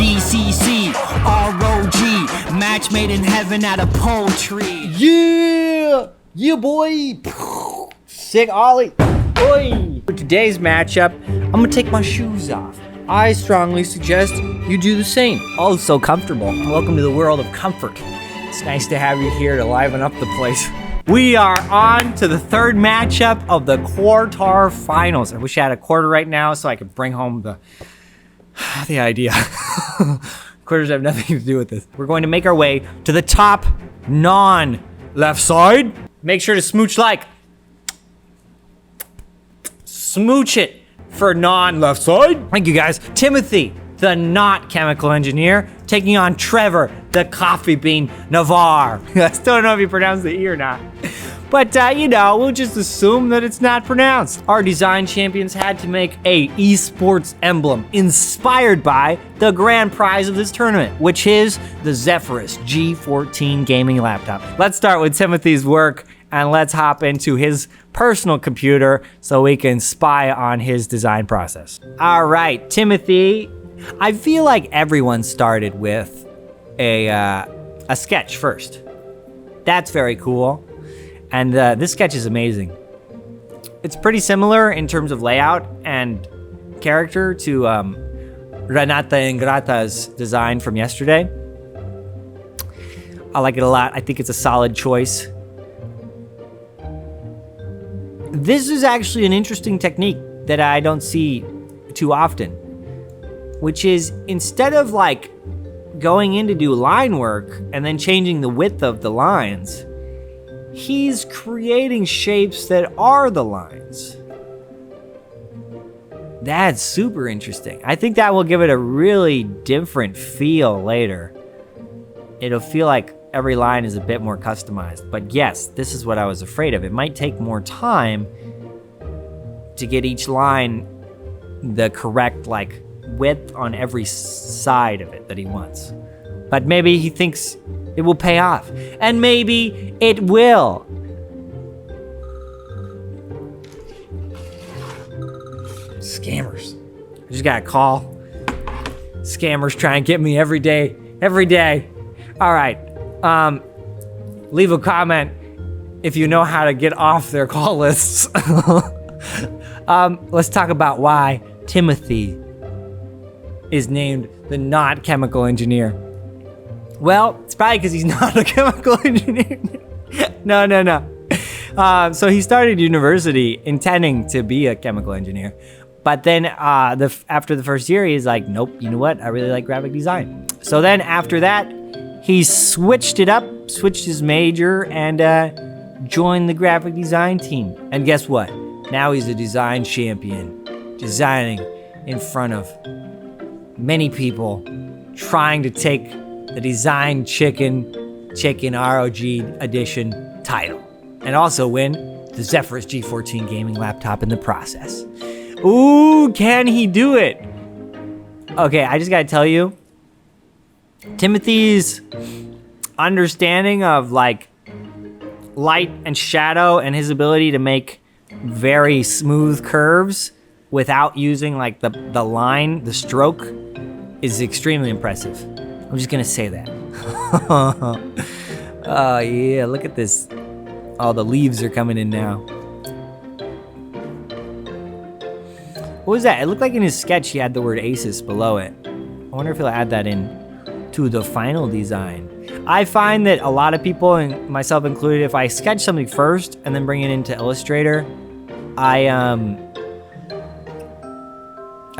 DCC, ROG, match made in heaven out of poultry. Yeah, boy. Sick ollie. Boy. For today's matchup, I'm gonna take my shoes off. I strongly suggest you do the same. Oh, so comfortable. Welcome to the world of comfort. It's nice to have you here to liven up the place. We are on to the third matchup of the quarterfinals. I wish I had a quarter right now so I could bring home the idea. Quarters have nothing to do with this. We're going to make our way to the top non-left side. Make sure to smooch like. Smooch it for non-left side. Thank you guys. Timothy, the not chemical engineer, taking on Trevor, the coffee bean Navarre. I still don't know if you pronounce the E or not. But, we'll just assume that it's not pronounced. Our design champions had to make a esports emblem inspired by the grand prize of this tournament, which is the Zephyrus G14 gaming laptop. Let's start with Timothy's work and let's hop into his personal computer so we can spy on his design process. All right, Timothy, I feel like everyone started with a sketch first. That's very cool. And this sketch is amazing. It's pretty similar in terms of layout and character to Renata Ingrata's design from yesterday. I like it a lot. I think it's a solid choice. This is actually an interesting technique that I don't see too often, which is instead of like going in to do line work and then changing the width of the lines, he's creating shapes that are the lines. That's super interesting. I think that will give it a really different feel later. It'll feel like every line is a bit more customized. But yes, this is what I was afraid of. It might take more time to get each line the correct width on every side of it that he wants. But maybe he thinks it will pay off. And maybe it will. Scammers. I just got a call. Scammers try and get me every day. All right. Leave a comment if you know how to get off their call lists. Let's talk about why Timothy is named the not chemical engineer. Well, it's probably because he's not a chemical engineer. No. So he started university intending to be a chemical engineer. But then after the first year, he's like, nope, you know what? I really like graphic design. So then after that, he switched his major and joined the graphic design team. And guess what? Now he's a design champion, designing in front of many people, trying to take the Design Chicken ROG Edition title, and also win the Zephyrus G14 gaming laptop in the process. Ooh, can he do it? Okay, I just gotta tell you, Timothy's understanding of light and shadow and his ability to make very smooth curves without using the stroke is extremely impressive. I'm just gonna say that. Oh yeah, look at this. All the leaves are coming in now. What was that? It looked like in his sketch he had the word Asus below it. I wonder if he'll add that in to the final design. I find that a lot of people, and myself included, if I sketch something first and then bring it into Illustrator, I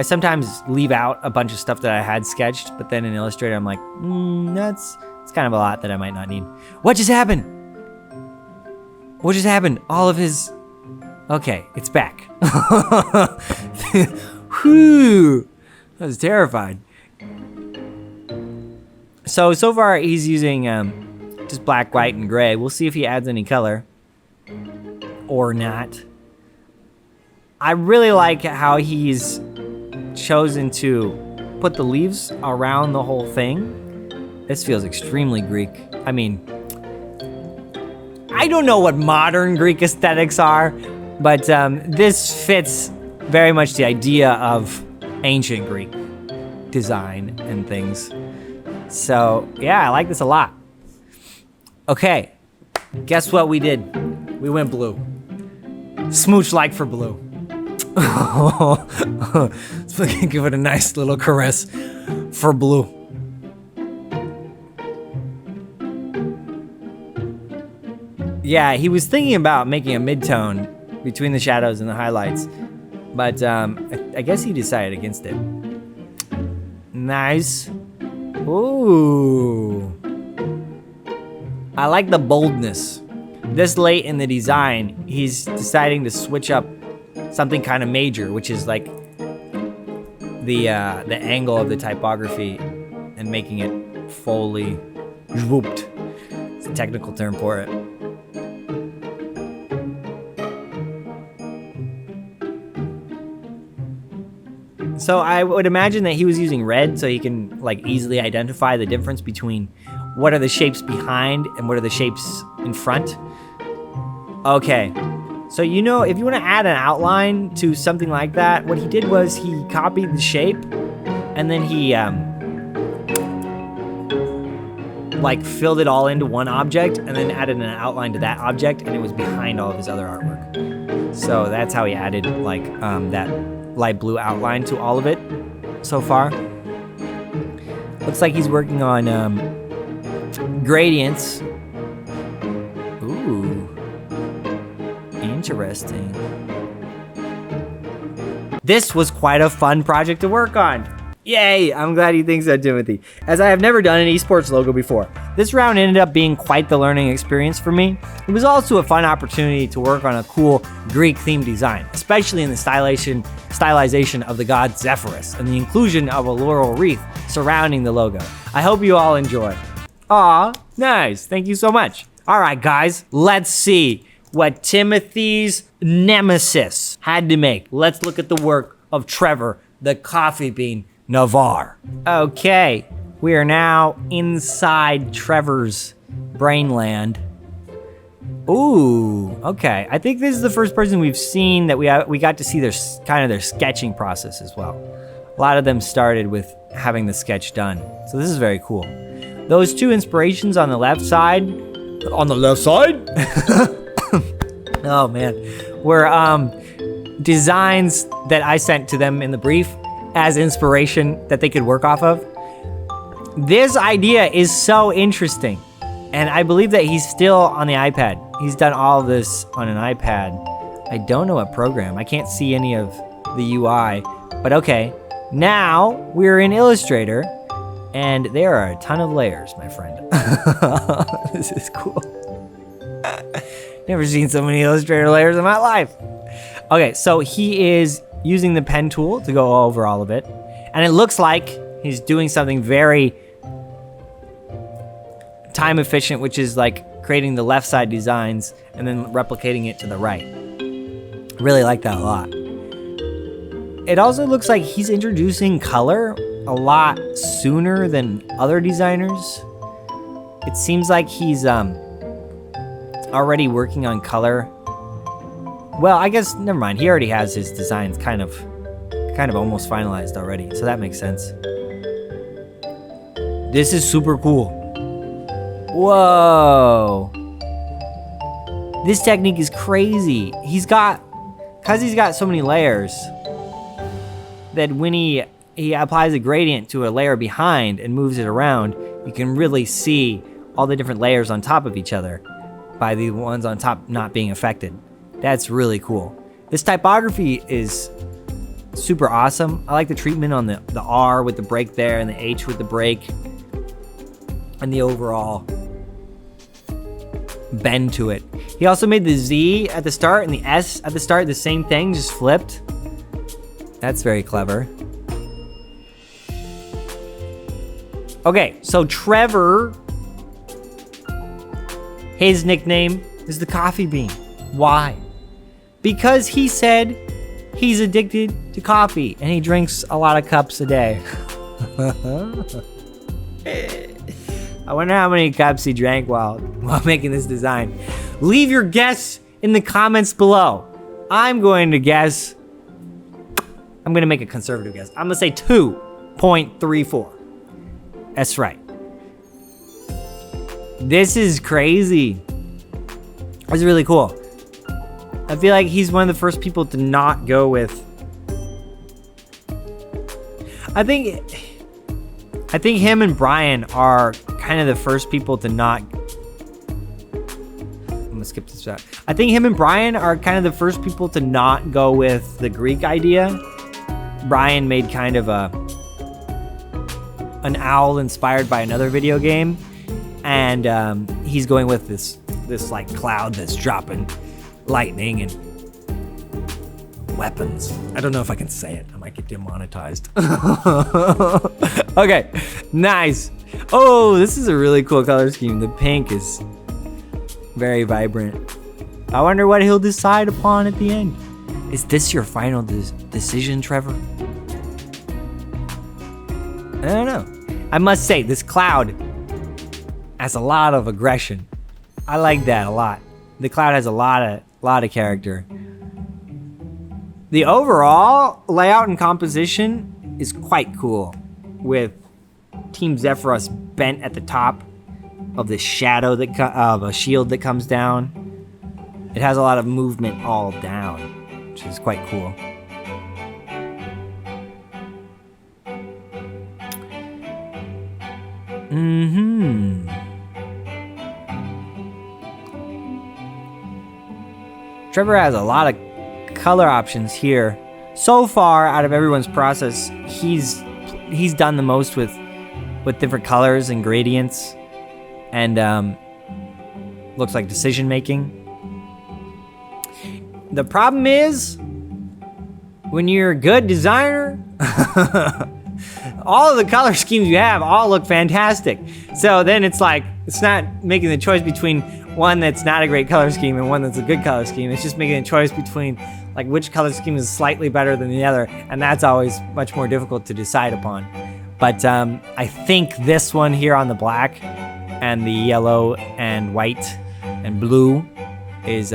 sometimes leave out a bunch of stuff that I had sketched, but then in Illustrator I'm like, it's kind of a lot that I might not need. What just happened? All of his... Okay, it's back. Whew. I was terrified. So far he's using just black, white, and gray. We'll see if he adds any color or not. I really like how he's chosen to put the leaves around the whole thing. This feels extremely Greek. I mean, I don't know what modern Greek aesthetics are, but this fits very much the idea of ancient Greek. design and things. So yeah, I like this a lot. Okay, guess what we did? We went blue. Smooch like for blue. Let's fucking give it a nice little caress for blue. Yeah, he was thinking about making a mid-tone between the shadows and the highlights, but I guess he decided against it. Nice. Ooh. I like the boldness. This late in the design, he's deciding to switch up something kind of major, which is like the angle of the typography and making it fully swooped. It's a technical term for it. So I would imagine that he was using red so he can like easily identify the difference between what are the shapes behind and what are the shapes in front. Okay, so if you want to add an outline to something like that, what he did was he copied the shape and then he like filled it all into one object and then added an outline to that object, and it was behind all of his other artwork. So that's how he added like that light blue outline to all of it so far. Looks like he's working on gradients. Ooh, interesting. This was quite a fun project to work on. Yay, I'm glad you think so, Timothy. As I have never done an esports logo before, this round ended up being quite the learning experience for me. It was also a fun opportunity to work on a cool Greek-themed design, especially in the stylization of the god Zephyrus and the inclusion of a laurel wreath surrounding the logo. I hope you all enjoy. Aw, nice, thank you so much. All right, guys, let's see what Timothy's nemesis had to make. Let's look at the work of Trevor, the coffee bean Navarre. Okay, we are now inside Trevor's brainland. Ooh, okay. I think this is the first person we've seen that we got to see their sketching process as well. A lot of them started with having the sketch done, so this is very cool. Those two inspirations on the left side. Oh man, were designs that I sent to them in the brief as inspiration that they could work off of. This idea is so interesting, and I believe that he's still on the iPad. He's done all of this on an iPad. I don't know what program. I can't see any of the UI, but okay. Now we're in Illustrator, and there are a ton of layers, my friend. This is cool. Never seen so many Illustrator layers in my life. Okay, so he is using the pen tool to go over all of it, and it looks like he's doing something very time efficient, which is like creating the left side designs and then replicating it to the right. Really like that a lot. It also looks like he's introducing color a lot sooner than other designers. It seems like he's already working on color. Well, I guess, never mind. He already has his designs kind of almost finalized already, so that makes sense. This is super cool. Whoa. This technique is crazy. Because he's got so many layers, that when he applies a gradient to a layer behind and moves it around, you can really see all the different layers on top of each other by the ones on top not being affected. That's really cool. This typography is super awesome. I like the treatment on the R with the break there and the H with the break and the overall bend to it. He also made the Z at the start and the S at the start the same thing, just flipped. That's very clever. Okay, so Trevor, his nickname is the Coffee Bean. Why? Because he said he's addicted to coffee and he drinks a lot of cups a day. I wonder how many cups he drank while making this design. Leave your guess in the comments below. I'm going to make a conservative guess. I'm gonna say 2. 0.34. That's right. This is crazy. This is really cool. I feel like he's one of the first people to not go with... I think him and Brian are kind of the first people to not... I'm gonna skip this out. I think him and Brian are kind of the first people to not go with the Greek idea. Brian made kind of an owl inspired by another video game, and he's going with this like cloud that's dropping lightning and weapons. I don't know if I can say it. I might get demonetized. Okay, nice. Oh, this is a really cool color scheme. The pink is very vibrant. I wonder what he'll decide upon at the end. Is this your final decision, Trevor? I don't know. I must say, this cloud has a lot of aggression. I like that a lot. The cloud has a lot of character. The overall layout and composition is quite cool, with Team Zephyrus bent at the top of the shadow of a shield that comes down. It has a lot of movement all down, which is quite cool. Trevor has a lot of color options here. So far, out of everyone's process, he's done the most with different colors and gradients, and looks like decision making. The problem is, when you're a good designer, all of the color schemes you have all look fantastic. So then it's like, it's not making the choice between one that's not a great color scheme and one that's a good color scheme. It's just making a choice between like which color scheme is slightly better than the other, and that's always much more difficult to decide upon. But I think this one here on the black and the yellow and white and blue is,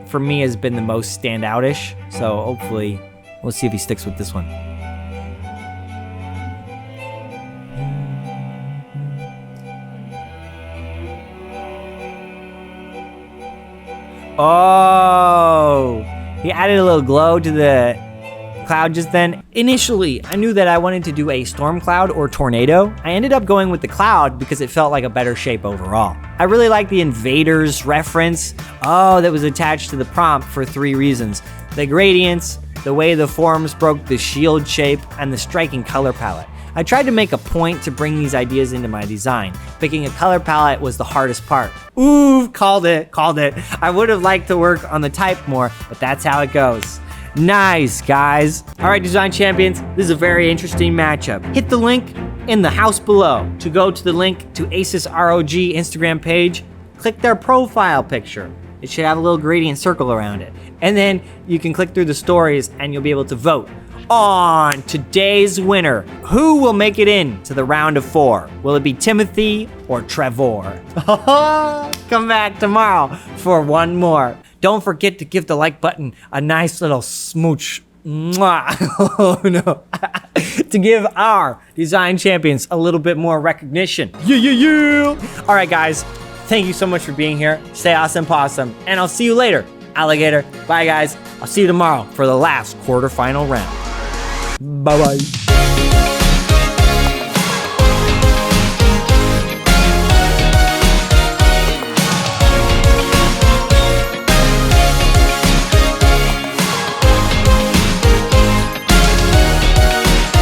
for me, has been the most standout-ish. So hopefully we'll see if he sticks with this one. Oh, he added a little glow to the cloud just then. Initially, I knew that I wanted to do a storm cloud or tornado. I ended up going with the cloud because it felt like a better shape overall. I really like the invaders reference. Oh, that was attached to the prompt for 3 reasons. The gradients, the way the forms broke the shield shape, and the striking color palette. I tried to make a point to bring these ideas into my design. Picking a color palette was the hardest part. Ooh, called it. I would have liked to work on the type more, but that's how it goes. Nice, guys. All right, design champions, this is a very interesting matchup. Hit the link in the house below to go to the link to Asus ROG Instagram page. Click their profile picture. It should have a little gradient circle around it. And then you can click through the stories and you'll be able to vote on today's winner. Who will make it in to the round of 4? Will it be Timothy or Trevor? Come back tomorrow for one more. Don't forget to give the like button a nice little smooch. Mwah. Oh no. To give our design champions a little bit more recognition. Yeah. All right, guys. Thank you so much for being here. Stay awesome, possum. And I'll see you later, alligator. Bye, guys. I'll see you tomorrow for the last quarterfinal round. Bye-bye.